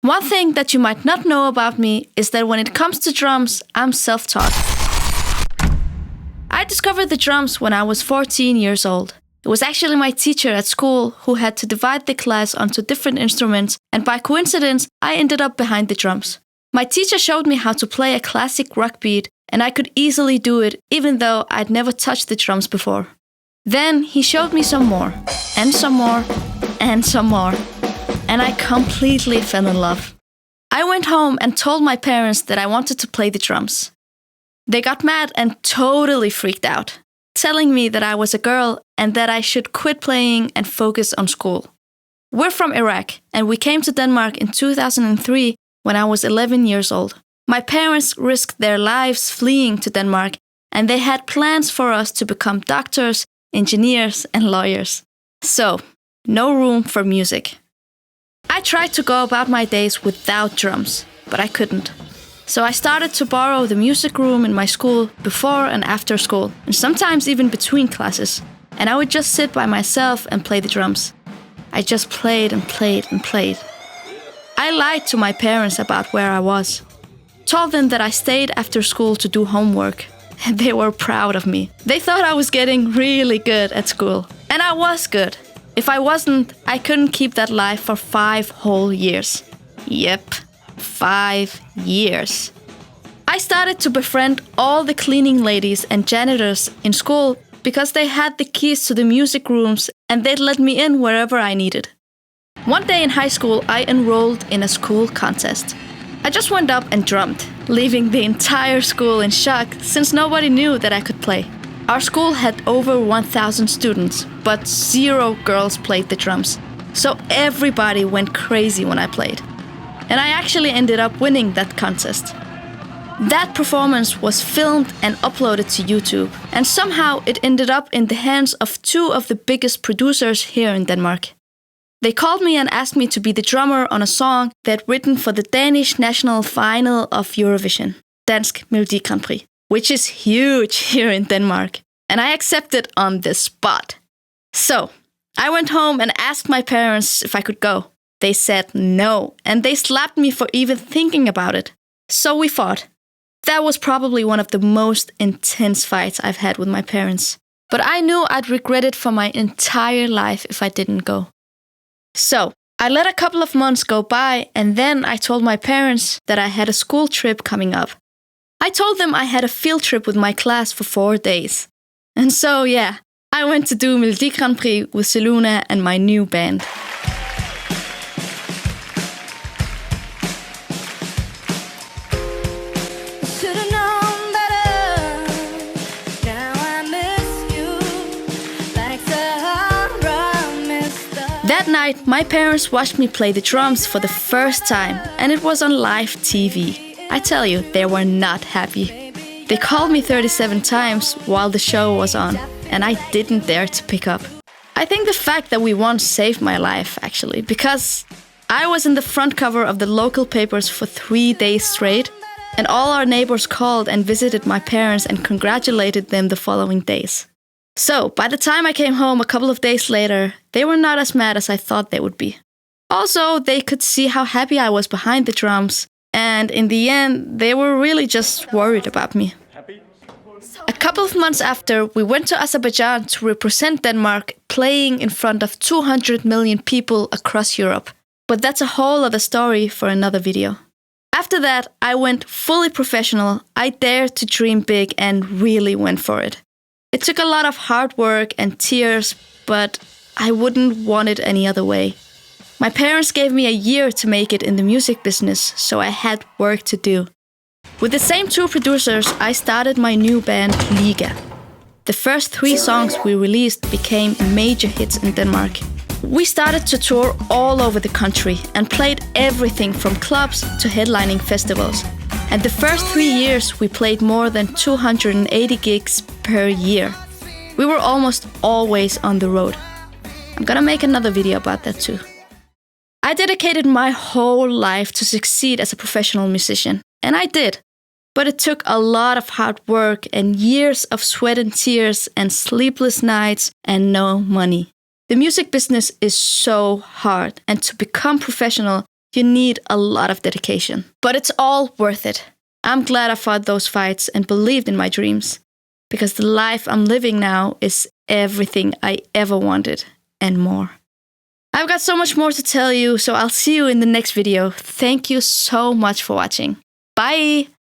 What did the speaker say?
One thing that you might not know about me is that when it comes to drums, I'm self-taught. I discovered the drums when I was 14 years old. It was actually my teacher at school who had to divide the class onto different instruments, and by coincidence, I ended up behind the drums. My teacher showed me how to play a classic rock beat, and I could easily do it even though I'd never touched the drums before. Then he showed me some more, and some more, and some more, and I completely fell in love. I went home and told my parents that I wanted to play the drums. They got mad and totally freaked out, telling me that I was a girl and that I should quit playing and focus on school. We're from Iraq, and we came to Denmark in 2003 when I was 11 years old. My parents risked their lives fleeing to Denmark, and they had plans for us to become doctors, engineers, and lawyers. So, no room for music. I tried to go about my days without drums, but I couldn't. So I started to borrow the music room in my school before and after school, and sometimes even between classes. And I would just sit by myself and play the drums. I just played and played and played. I lied to my parents about where I was. Told them that I stayed after school to do homework, and they were proud of me. They thought I was getting really good at school, and I was good. If I wasn't, I couldn't keep that lie for 5 whole years. Yep, 5 years. I started to befriend all the cleaning ladies and janitors in school because they had the keys to the music rooms and they'd let me in wherever I needed. One day in high school, I enrolled in a school contest. I just went up and drummed, leaving the entire school in shock since nobody knew that I could play. Our school had over 1,000 students, but 0 girls played the drums. So everybody went crazy when I played. And I actually ended up winning that contest. That performance was filmed and uploaded to YouTube, and somehow it ended up in the hands of 2 of the biggest producers here in Denmark. They called me and asked me to be the drummer on a song they'd written for the Danish national final of Eurovision, Dansk Melodi Grand Prix, which is huge here in Denmark, and I accepted on the spot. So, I went home and asked my parents if I could go. They said no, and they slapped me for even thinking about it. So we fought. That was probably one of the most intense fights I've had with my parents. But I knew I'd regret it for my entire life if I didn't go. So, I let a couple of months go by, and then I told my parents that I had a school trip coming up. I told them I had a field trip with my class for 4 days. And so, yeah, I went to do Melodi Grand Prix with Seluna and my new band. That night, my parents watched me play the drums for the first time, and it was on live TV. I tell you, they were not happy. They called me 37 times while the show was on, and I didn't dare to pick up. I think the fact that we won saved my life, actually, because I was in the front cover of the local papers for 3 days straight, and all our neighbors called and visited my parents and congratulated them the following days. So, by the time I came home a couple of days later, they were not as mad as I thought they would be. Also, they could see how happy I was behind the drums, and in the end, they were really just worried about me. A couple of months after, we went to Azerbaijan to represent Denmark, playing in front of 200 million people across Europe. But that's a whole other story for another video. After that, I went fully professional. I dared to dream big and really went for it. It took a lot of hard work and tears, but I wouldn't want it any other way. My parents gave me a year to make it in the music business, so I had work to do. With the same 2 producers, I started my new band, Liga. The first 3 songs we released became major hits in Denmark. We started to tour all over the country and played everything from clubs to headlining festivals. And the first 3 years, we played more than 280 gigs per year. We were almost always on the road. I'm gonna make another video about that too. I dedicated my whole life to succeed as a professional musician, and I did. But it took a lot of hard work and years of sweat and tears and sleepless nights and no money. The music business is so hard, and to become professional, You need a lot of dedication. But it's all worth it. I'm glad I fought those fights and believed in my dreams. Because the life I'm living now is everything I ever wanted and more. I've got so much more to tell you, so I'll see you in the next video. Thank you so much for watching. Bye!